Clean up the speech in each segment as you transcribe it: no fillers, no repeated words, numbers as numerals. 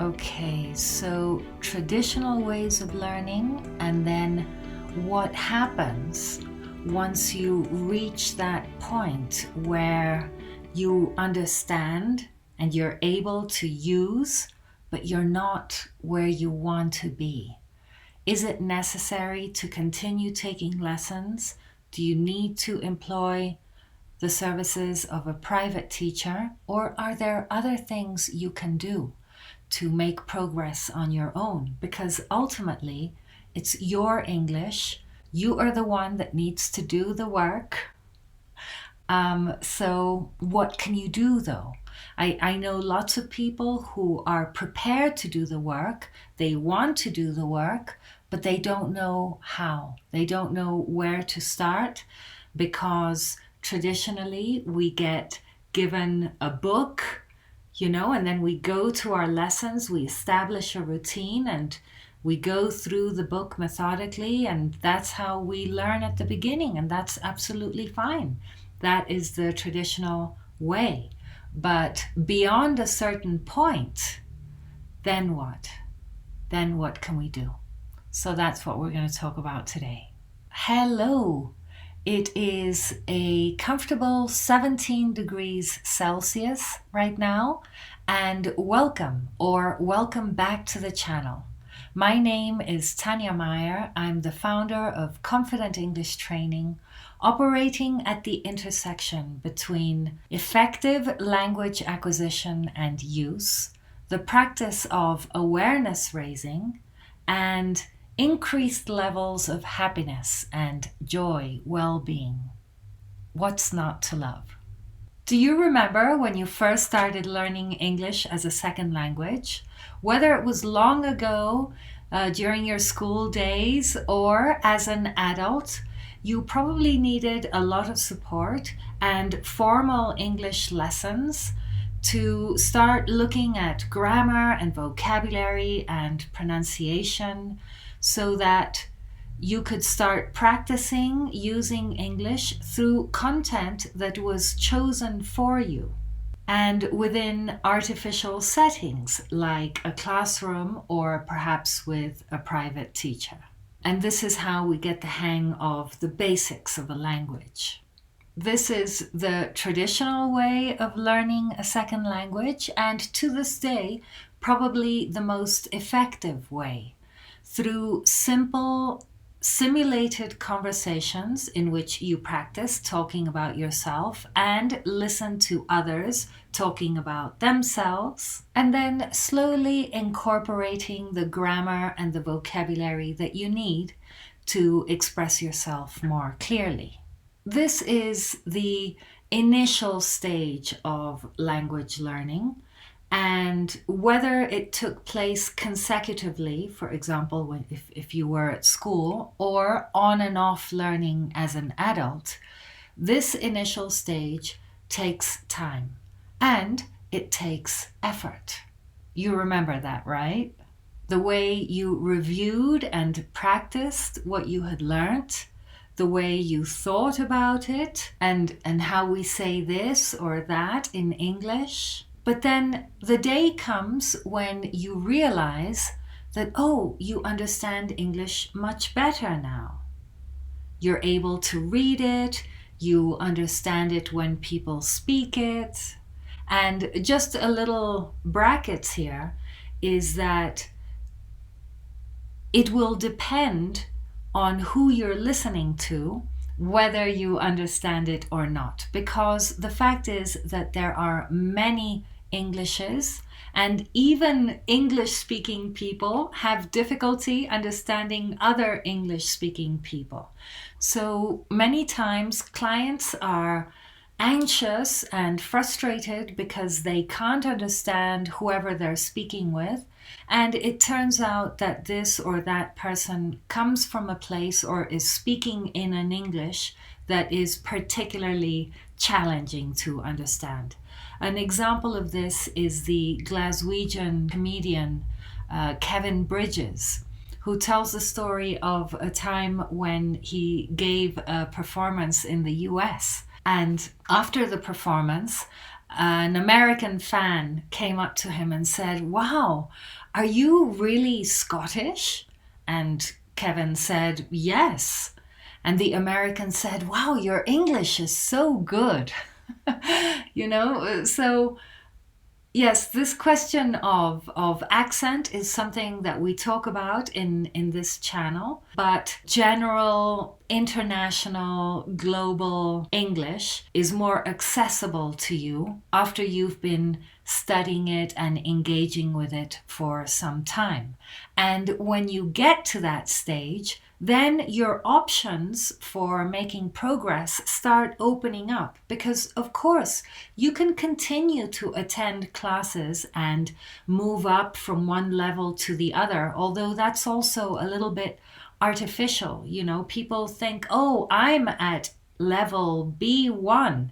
Okay, so traditional ways of learning, and then what happens once you reach that point where you understand and you're able to use, but you're not where you want to be. Is it necessary to continue taking lessons? Do you need to employ the services of a private teacher, or are there other things you can do to make progress on your own? Because ultimately, it's your English. You are the one that needs to do the work. So what can you do though? I know lots of people who are prepared to do the work. They want to do the work, but they don't know how. They don't know where to start, because traditionally we get given a book, and then we go to our lessons, we establish a routine, and we go through the book methodically, and that's how we learn at the beginning, and that's absolutely fine. That is the traditional way. But beyond a certain point, then what? Then what can we do? So that's what we're going to talk about today. Hello. It is a comfortable 17 degrees Celsius right now, and welcome back to the channel. My name is Tanya Meyer. I'm the founder of Confident English Training, operating at the intersection between effective language acquisition and use, the practice of awareness raising, and increased levels of happiness and joy, well-being. What's not to love? Do you remember when you first started learning English as a second language? Whether it was long ago, during your school days, or as an adult, you probably needed a lot of support and formal English lessons to start looking at grammar and vocabulary and pronunciation, so that you could start practicing using English through content that was chosen for you and within artificial settings like a classroom or perhaps with a private teacher. And this is how we get the hang of the basics of a language. This is the traditional way of learning a second language, and to this day, probably the most effective way. Through simple, simulated conversations in which you practice talking about yourself and listen to others talking about themselves, and then slowly incorporating the grammar and the vocabulary that you need to express yourself more clearly. This is the initial stage of language learning. And whether it took place consecutively, for example, if you were at school, or on and off learning as an adult, this initial stage takes time and it takes effort. You remember that, right? The way you reviewed and practiced what you had learnt, the way you thought about it, and how we say this or that in English. But then the day comes when you realize that, you understand English much better now. You're able to read it, you understand it when people speak it. And just a little brackets here is that it will depend on who you're listening to, whether you understand it or not. Because the fact is that there are many Englishes, and even English-speaking people have difficulty understanding other English-speaking people. So many times clients are anxious and frustrated because they can't understand whoever they're speaking with. And it turns out that this or that person comes from a place or is speaking in an English that is particularly challenging to understand. An example of this is the Glaswegian comedian Kevin Bridges, who tells the story of a time when he gave a performance in the US. And after the performance, an American fan came up to him and said, "Wow, are you really Scottish?" And Kevin said, "Yes." And the American said, "Wow, your English is so good." So yes, this question of accent is something that we talk about in this channel, but general, international, global English is more accessible to you after you've been studying it and engaging with it for some time. And when you get to that stage, then your options for making progress start opening up, because of course you can continue to attend classes and move up from one level to the other, although that's also a little bit artificial. People think, oh, I'm at level B1.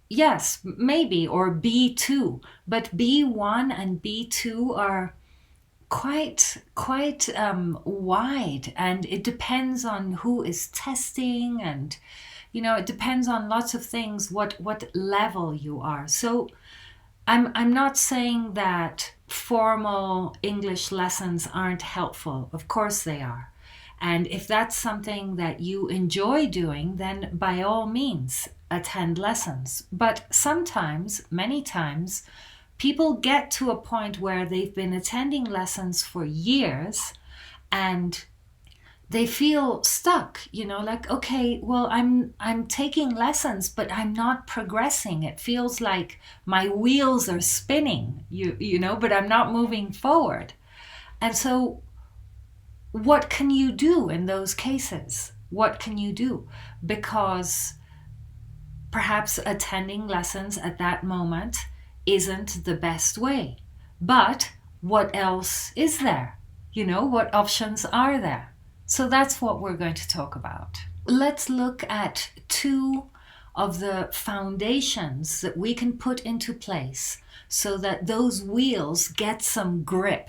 Yes, maybe, or B2, but B1 and B2 are quite wide, and it depends on who is testing, and it depends on lots of things what level you are. So I'm not saying that formal English lessons aren't helpful. Of course they are. And if that's something that you enjoy doing, then by all means attend lessons. But sometimes, many times, people get to a point where they've been attending lessons for years and they feel stuck, like, okay, well, I'm taking lessons, but I'm not progressing. It feels like my wheels are spinning, but I'm not moving forward. And so what can you do in those cases? What can you do? Because perhaps attending lessons at that moment isn't the best way. But what else is there? What options are there? So that's what we're going to talk about. Let's look at two of the foundations that we can put into place so that those wheels get some grip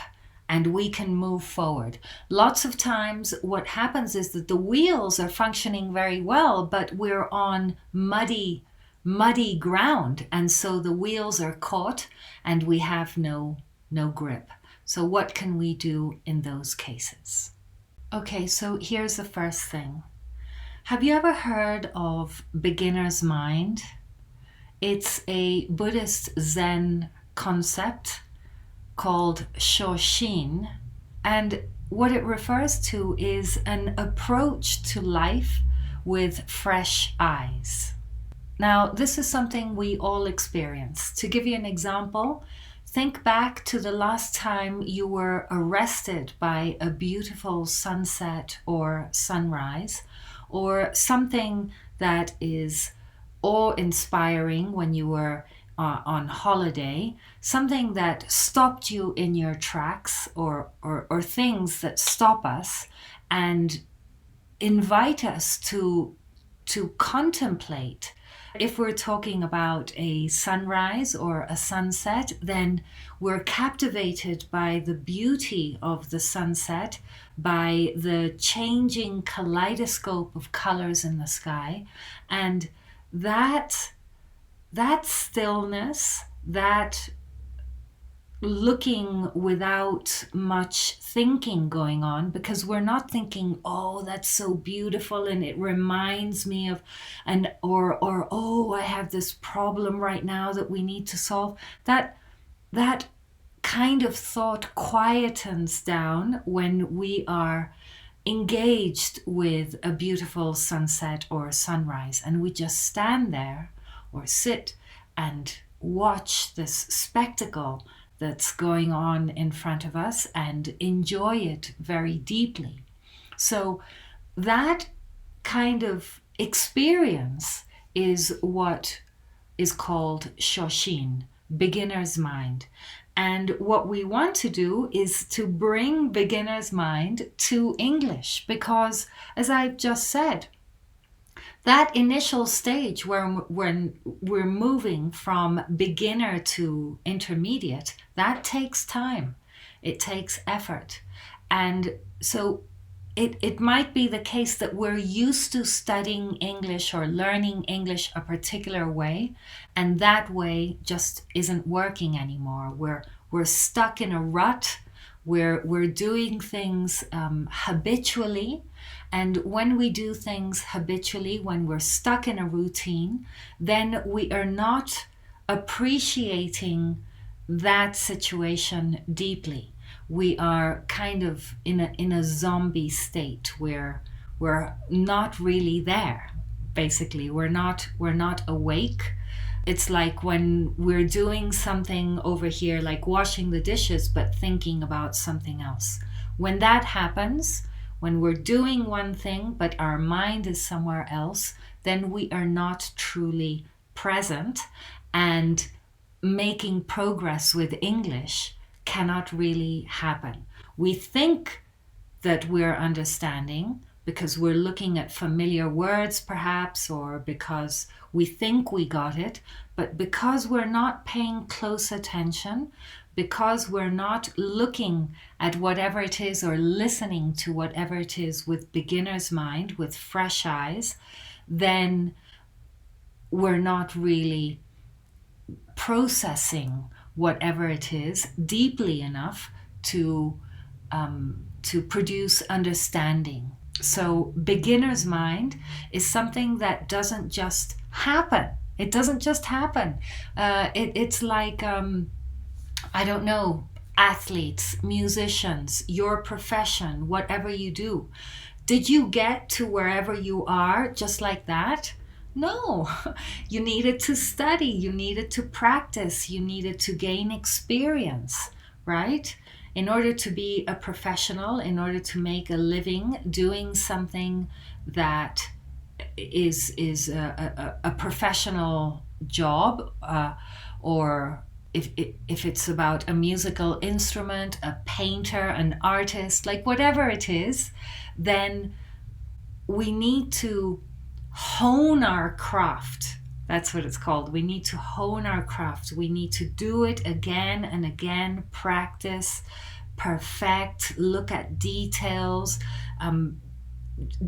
and we can move forward. Lots of times what happens is that the wheels are functioning very well, but we're on muddy ground, and so the wheels are caught and we have no grip. So what can we do in those cases? Okay, so here's the first thing. Have you ever heard of beginner's mind? It's a Buddhist Zen concept called Shoshin, and what it refers to is an approach to life with fresh eyes. Now, this is something we all experience. To give you an example, think back to the last time you were arrested by a beautiful sunset or sunrise, or something that is awe-inspiring when you were on holiday, something that stopped you in your tracks, or things that stop us and invite us to contemplate. If we're talking about a sunrise or a sunset, then we're captivated by the beauty of the sunset, by the changing kaleidoscope of colors in the sky, and that stillness, that looking without much thinking going on, because we're not thinking, oh, that's so beautiful and it reminds me of, or oh, I have this problem right now that we need to solve. That kind of thought quietens down when we are engaged with a beautiful sunset or sunrise, and we just stand there or sit and watch this spectacle that's going on in front of us and enjoy it very deeply. So that kind of experience is what is called Shoshin, beginner's mind. And what we want to do is to bring beginner's mind to English, because, as I've just said, that initial stage when we're moving from beginner to intermediate, that takes time. It takes effort. And so it might be the case that we're used to studying English or learning English a particular way, and that way just isn't working anymore. We're stuck in a rut. We're doing things habitually, and when we do things habitually, when we're stuck in a routine, then we are not appreciating that situation deeply. We are kind of in a zombie state where we're not really there. Basically, we're not awake. It's like when we're doing something over here, like washing the dishes, but thinking about something else. When that happens, when we're doing one thing, but our mind is somewhere else, then we are not truly present, and making progress with English cannot really happen. We think that we're understanding because we're looking at familiar words, perhaps, or because we think we got it, but because we're not paying close attention, because we're not looking at whatever it is or listening to whatever it is with beginner's mind, with fresh eyes, then we're not really processing whatever it is deeply enough to produce understanding. So beginner's mind is something that doesn't just happen. It doesn't just happen. It's like, I don't know, athletes, musicians, your profession, whatever you do. Did you get to wherever you are just like that? No, you needed to study, you needed to practice, you needed to gain experience, right? In order to be a professional, in order to make a living doing something that is a professional job, or if it's about a musical instrument, a painter, an artist, like whatever it is, then we need to hone our craft. That's what it's called. We need to hone our craft. We need to do it again and again, practice, perfect, look at details,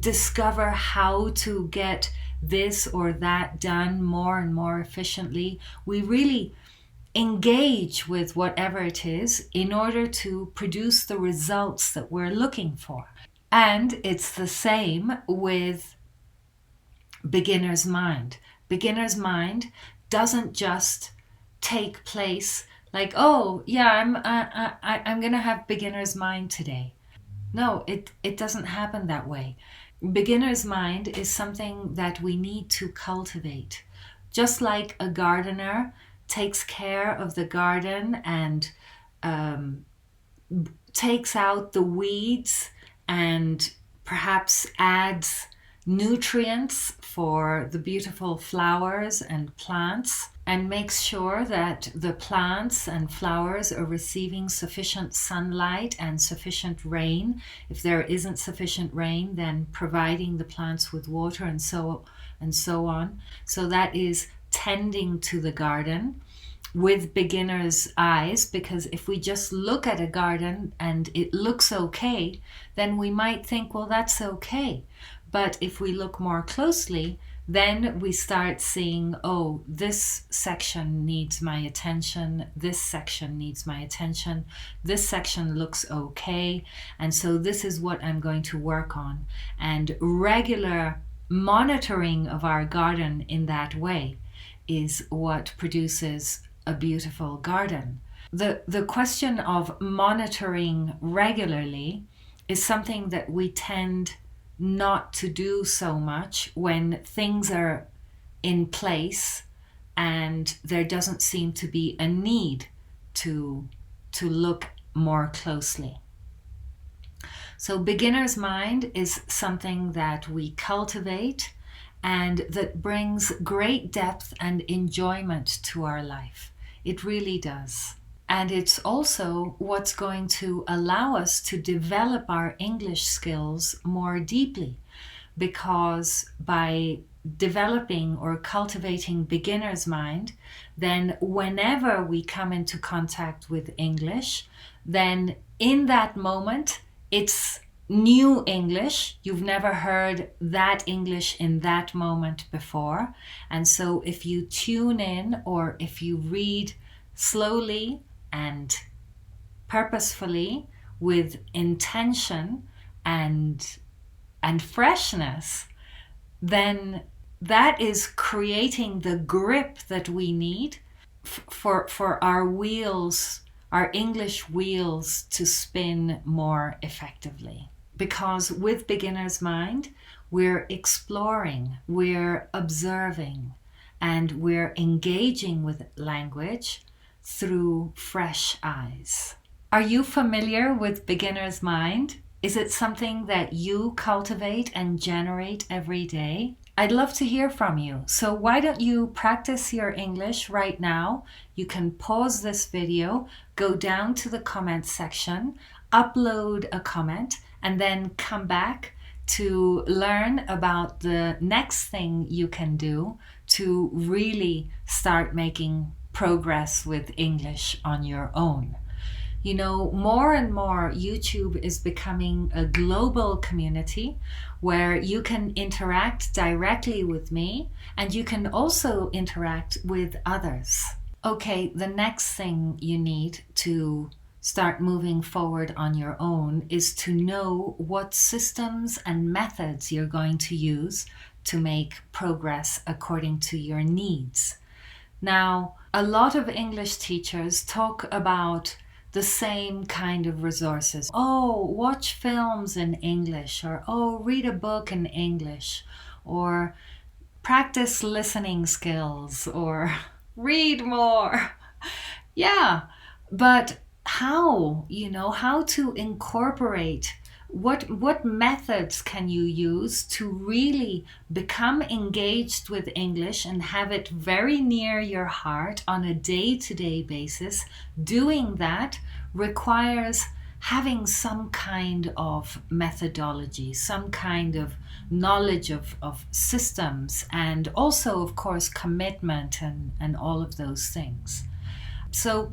discover how to get this or that done more and more efficiently. We really engage with whatever it is in order to produce the results that we're looking for. And it's the same with beginner's mind. Beginner's mind doesn't just take place like, oh yeah, I'm gonna have beginner's mind today. No, it doesn't happen that way. Beginner's mind is something that we need to cultivate. Just like a gardener takes care of the garden and takes out the weeds and perhaps adds nutrients for the beautiful flowers and plants, and makes sure that the plants and flowers are receiving sufficient sunlight and sufficient rain. If there isn't sufficient rain, then providing the plants with water and so on. So that is tending to the garden with beginner's eyes, because if we just look at a garden and it looks okay, then we might think, well, that's okay. But if we look more closely, then we start seeing, oh, this section needs my attention, this section needs my attention, this section looks okay, and so this is what I'm going to work on. And regular monitoring of our garden in that way is what produces a beautiful garden. The question of monitoring regularly is something that we tend not to do so much when things are in place and there doesn't seem to be a need to look more closely. So beginner's mind is something that we cultivate and that brings great depth and enjoyment to our life. It really does. And it's also what's going to allow us to develop our English skills more deeply, because by developing or cultivating beginner's mind, then whenever we come into contact with English, then in that moment, it's new English. You've never heard that English in that moment before. And so if you tune in, or if you read slowly and purposefully with intention and freshness, then that is creating the grip that we need for our wheels, our English wheels, to spin more effectively. Because with beginner's mind, we're exploring, we're observing, and we're engaging with language through fresh eyes. Are you familiar with beginner's mind? Is it something that you cultivate and generate every day? I'd love to hear from you. So why don't you practice your English right now? You can pause this video, go down to the comment section, upload a comment, and then come back to learn about the next thing you can do to really start making progress with English on your own. You know, more and more YouTube is becoming a global community where you can interact directly with me, and you can also interact with others. Okay, the next thing you need to start moving forward on your own is to know what systems and methods you're going to use to make progress according to your needs. Now, a lot of English teachers talk about the same kind of resources. Oh, watch films in English, or oh, read a book in English, or practice listening skills, or read more. Yeah, but how, how to incorporate, what methods can you use to really become engaged with English and have it very near your heart on a day-to-day basis? Doing that requires having some kind of methodology, some kind of knowledge of systems, and also, of course, commitment and all of those things. So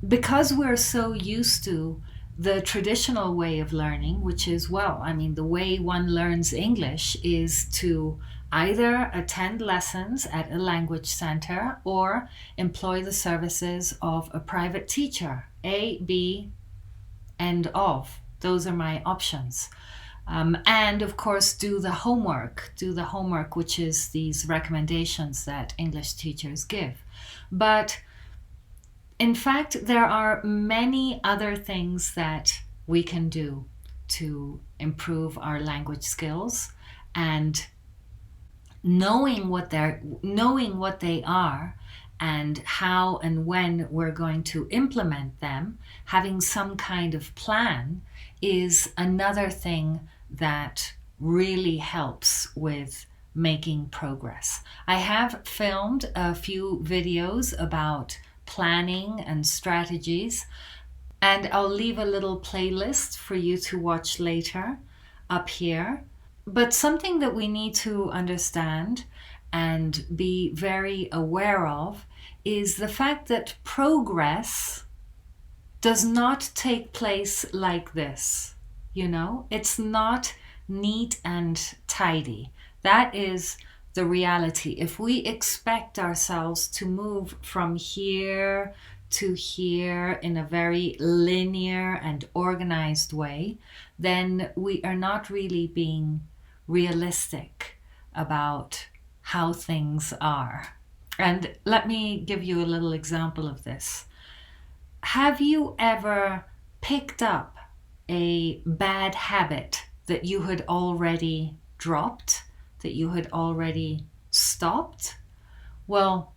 because we're so used to the traditional way of learning, which is, the way one learns English is to either attend lessons at a language center or employ the services of a private teacher. A, B, and of. Those are my options. And of course, do the homework, which is these recommendations that English teachers give. But in fact, there are many other things that we can do to improve our language skills, and knowing what they are and how and when we're going to implement them, having some kind of plan, is another thing that really helps with making progress. I have filmed a few videos about planning and strategies, and I'll leave a little playlist for you to watch later up here. But something that we need to understand and be very aware of is the fact that progress does not take place like this. It's not neat and tidy. That is the reality. If we expect ourselves to move from here to here in a very linear and organized way, then we are not really being realistic about how things are. And let me give you a little example of this. Have you ever picked up a bad habit that you had already dropped, that you had already stopped? Well,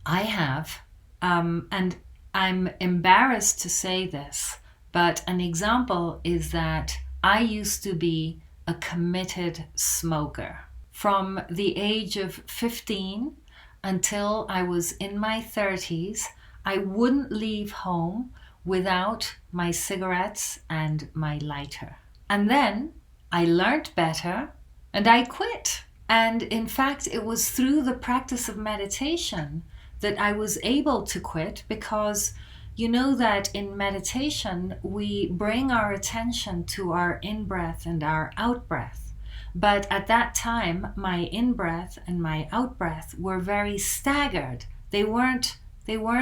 I have, and I'm embarrassed to say this, but an example is that I used to be a committed smoker. From the age of 15 until I was in my 30s, I wouldn't leave home without my cigarettes and my lighter. And then I learned better and I quit. And in fact, it was through the practice of meditation that I was able to quit, because you know that in meditation, we bring our attention to our in-breath and our out-breath. But at that time, my in-breath and my out-breath were very staggered. They weren't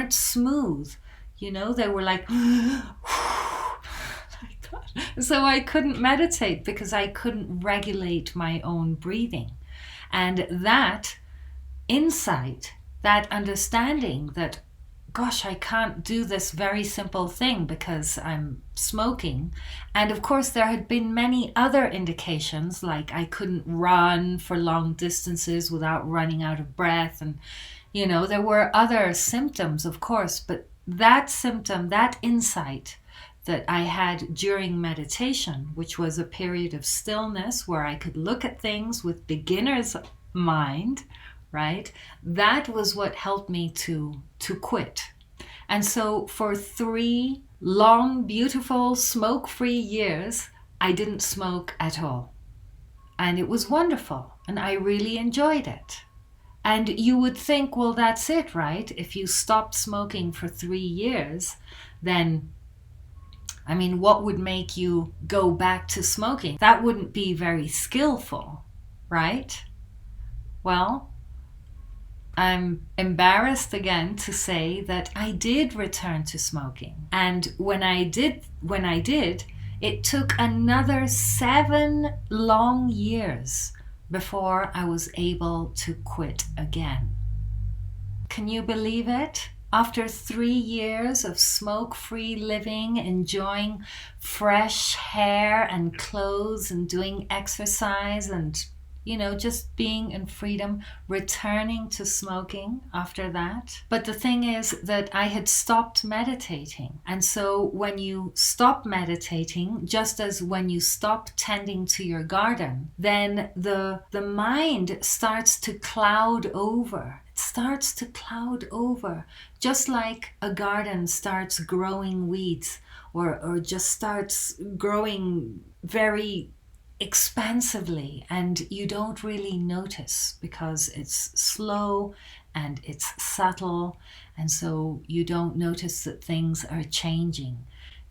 smooth. You know, they were like, like that. So I couldn't meditate because I couldn't regulate my own breathing. And that insight, that understanding that, gosh, I can't do this very simple thing because I'm smoking. And of course, there had been many other indications, like I couldn't run for long distances without running out of breath. And, you know, there were other symptoms, of course, but that symptom, that insight that I had during meditation, which was a period of stillness where I could look at things with beginner's mind, right? That was what helped me to quit. And so for 3 long, beautiful, smoke-free years, I didn't smoke at all. And it was wonderful, and I really enjoyed it. And you would think, well, that's it, right? If you stopped smoking for 3 years, then, I mean, what would make you go back to smoking? That wouldn't be very skillful, right? Well, I'm embarrassed again to say that I did return to smoking. And when I did, it took another 7 long years before I was able to quit again. Can you believe it? After 3 years of smoke-free living, enjoying fresh hair and clothes and doing exercise and, you know, just being in freedom, returning to smoking after that. But the thing is that I had stopped meditating. And so when you stop meditating, just as when you stop tending to your garden, then the mind starts to cloud over. It starts to cloud over, just like a garden starts growing weeds or just starts growing very expansively, and you don't really notice because it's slow and it's subtle, and so you don't notice that things are changing.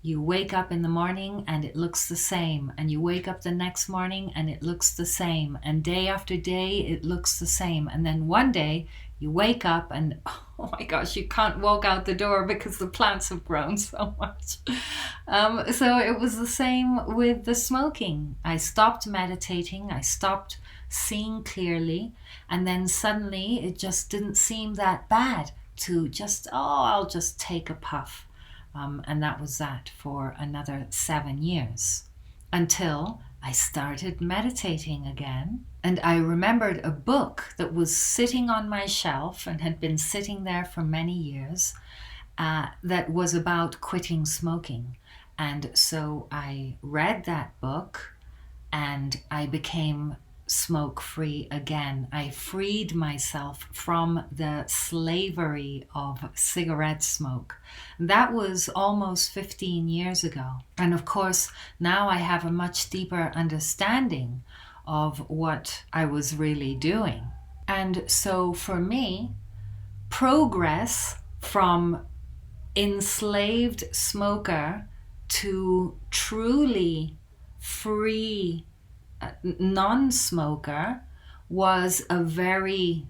You wake up in the morning and it looks the same, and you wake up the next morning and it looks the same, and day after day it looks the same, and then one day you wake up and, oh my gosh, you can't walk out the door because the plants have grown so much. So it was the same with the smoking. I stopped meditating, I stopped seeing clearly, and then suddenly it just didn't seem that bad to just, I'll just take a puff. And that was that for another 7 years until I started meditating again. And I remembered a book that was sitting on my shelf and had been sitting there for many years that was about quitting smoking. And so I read that book and I became smoke-free again. I freed myself from the slavery of cigarette smoke. That was almost 15 years ago. And of course, now I have a much deeper understanding of what I was really doing. And so for me, progress from enslaved smoker to truly free non-smoker was a very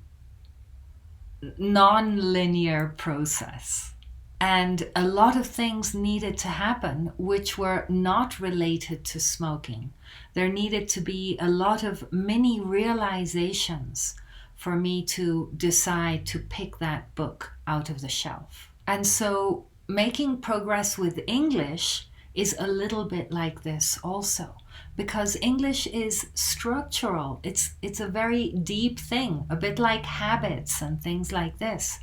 non-linear process. And a lot of things needed to happen which were not related to smoking. There needed to be a lot of mini realizations for me to decide to pick that book out of the shelf. And so making progress with English is a little bit like this also, because English is structural. It's a very deep thing, a bit like habits and things like this.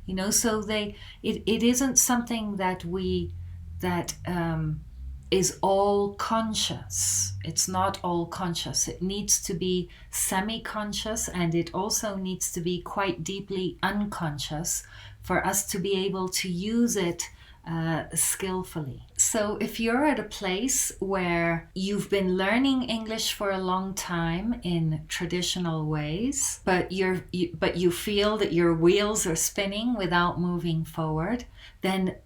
You know, so it isn't something that is all conscious. It's not all conscious. It needs to be semi-conscious, and it also needs to be quite deeply unconscious for us to be able to use it skillfully. So if you're at a place where you've been learning English for a long time in traditional ways, but you feel that your wheels are spinning without moving forward, then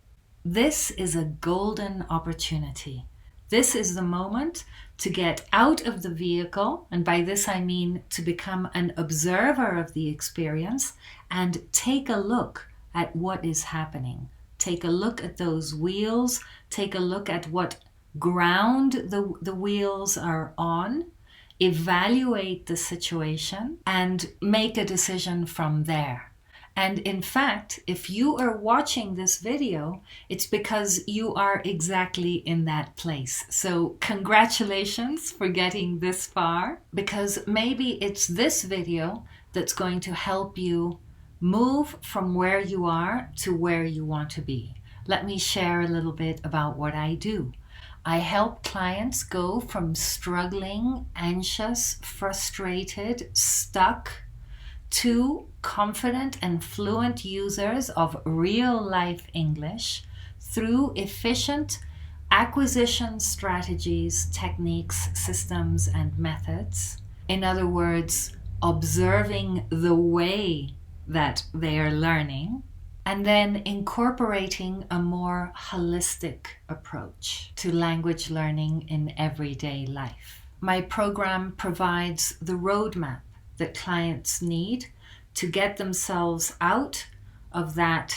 this is a golden opportunity. This is the moment to get out of the vehicle, and by this I mean to become an observer of the experience and take a look at what is happening. Take a look at those wheels, take a look at what ground the wheels are on, evaluate the situation, and make a decision from there. And in fact, if you are watching this video, it's because you are exactly in that place. So congratulations for getting this far, because maybe it's this video that's going to help you move from where you are to where you want to be. Let me share a little bit about what I do. I help clients go from struggling, anxious, frustrated, stuck, to confident and fluent users of real-life English through efficient acquisition strategies, techniques, systems, and methods. In other words, observing the way that they are learning, and then incorporating a more holistic approach to language learning in everyday life. My program provides the roadmap that clients need to get themselves out of that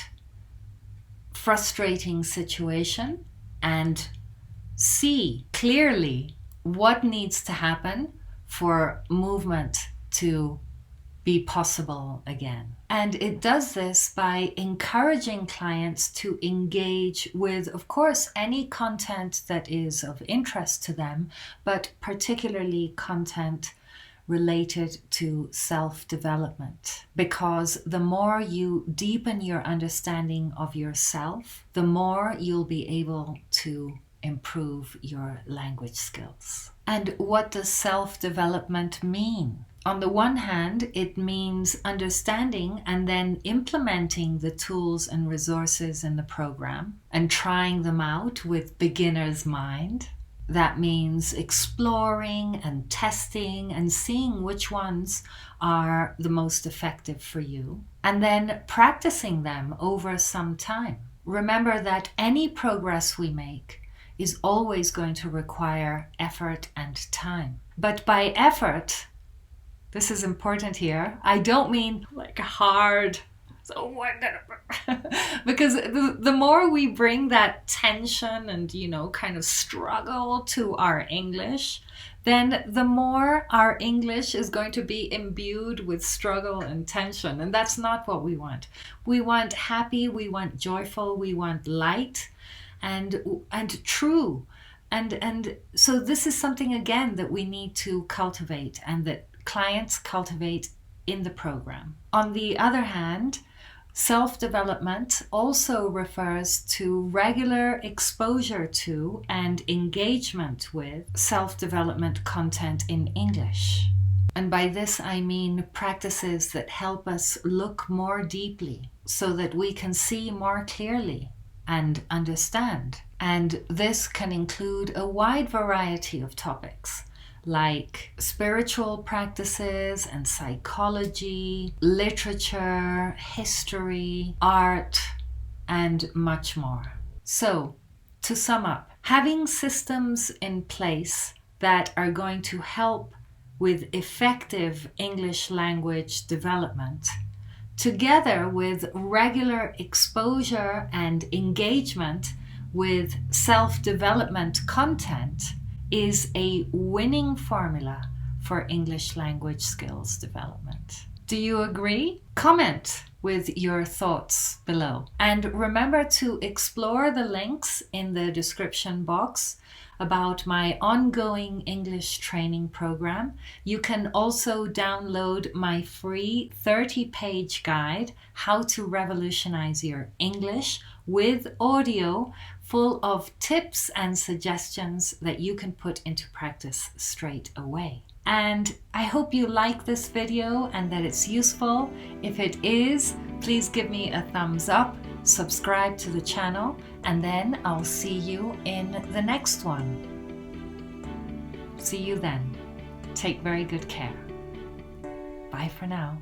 frustrating situation and see clearly what needs to happen for movement to be possible again. And it does this by encouraging clients to engage with, of course, any content that is of interest to them, but particularly content related to self-development. Because the more you deepen your understanding of yourself, the more you'll be able to improve your language skills. And what does self-development mean? On the one hand, it means understanding and then implementing the tools and resources in the program and trying them out with beginner's mind. That means exploring and testing and seeing which ones are the most effective for you, and then practicing them over some time. Remember that any progress we make is always going to require effort and time. But by effort, this is important here, I don't mean like hard, so what? Because the more we bring that tension and, kind of struggle to our English, then the more our English is going to be imbued with struggle and tension. And that's not what we want. We want happy, we want joyful, we want light and true. And so this is something, again, that we need to cultivate and that clients cultivate in the program. On the other hand, self-development also refers to regular exposure to and engagement with self-development content in English. And by this I mean practices that help us look more deeply so that we can see more clearly and understand. And this can include a wide variety of topics, like spiritual practices and psychology, literature, history, art, and much more. So, to sum up, having systems in place that are going to help with effective English language development, together with regular exposure and engagement with self-development content, is a winning formula for English language skills development. Do you agree? Comment with your thoughts below. And remember to explore the links in the description box about my ongoing English training program. You can also download my free 30-page guide, How to Revolutionize Your English, with audio full of tips and suggestions that you can put into practice straight away. And I hope you like this video and that it's useful. If it is, please give me a thumbs up, subscribe to the channel, and then I'll see you in the next one. See you then. Take very good care. Bye for now.